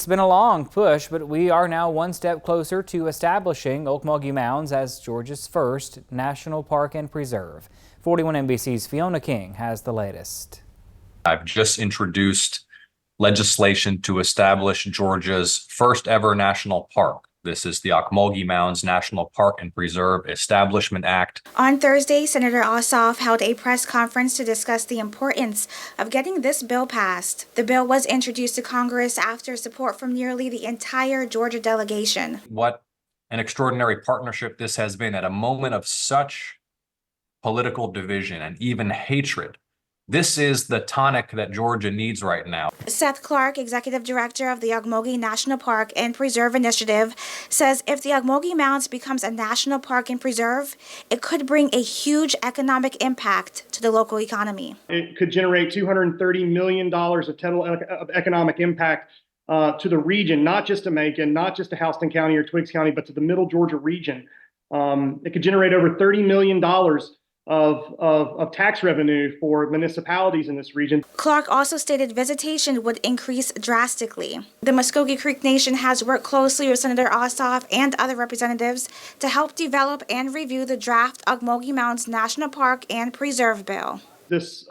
It's been a long push, but we are now one step closer to establishing Ocmulgee-Mounds as Georgia's first national park and preserve. 41 NBC's Fiona King has the latest. I've just introduced legislation to establish Georgia's first ever national park. This is the Ocmulgee-Mounds-National-Park and Preserve Establishment Act. On Thursday, Senator Ossoff held a press conference to discuss the importance of getting this bill passed. The bill was introduced to Congress after support from nearly the entire Georgia delegation. What an extraordinary partnership this has been at a moment of such political division and even hatred. This is the tonic that Georgia needs right now. Seth Clark, executive director of the Ocmulgee National Park and Preserve Initiative, says if the Ocmulgee Mounds becomes a national park and preserve, it could bring a huge economic impact to the local economy. It could generate $230 million of total economic impact to the region, not just to Macon, not just to Houston County or Twiggs County, but to the middle Georgia region. It could generate over $30 million of tax revenue for municipalities in this region. Clark also stated visitation would increase drastically. The Muskogee Creek Nation has worked closely with Senator Ossoff and other representatives to help develop and review the draft Ocmulgee-Mounds National Park and Preserve bill. This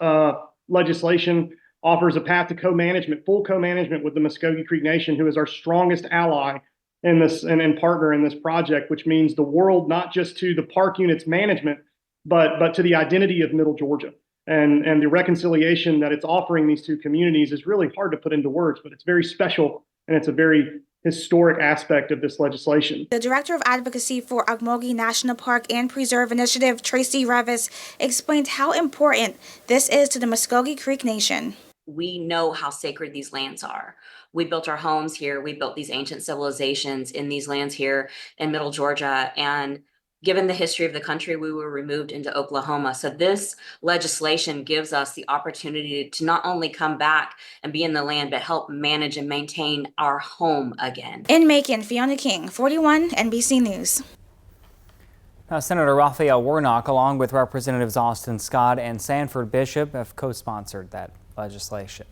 legislation offers a path to co-management, full co-management with the Muskogee Creek Nation, who is our strongest ally in this and partner in this project, which means the world, not just to the park unit's management, but to the identity of Middle Georgia. And the reconciliation that it's offering these two communities is really hard to put into words, but it's very special and it's a very historic aspect of this legislation. The Director of Advocacy for Ocmulgee National Park and Preserve Initiative, Tracy Revis, explained how important this is to the Muskogee Creek Nation. We know how sacred these lands are. We built our homes here. We built these ancient civilizations in these lands here in Middle Georgia. And given the history of the country, we were removed into Oklahoma. So this legislation gives us the opportunity to not only come back and be in the land, but help manage and maintain our home again. In Macon, Fiona King, 41 NBC News. Now, Senator Raphael Warnock, along with Representatives Austin Scott and Sanford Bishop, have co-sponsored that legislation.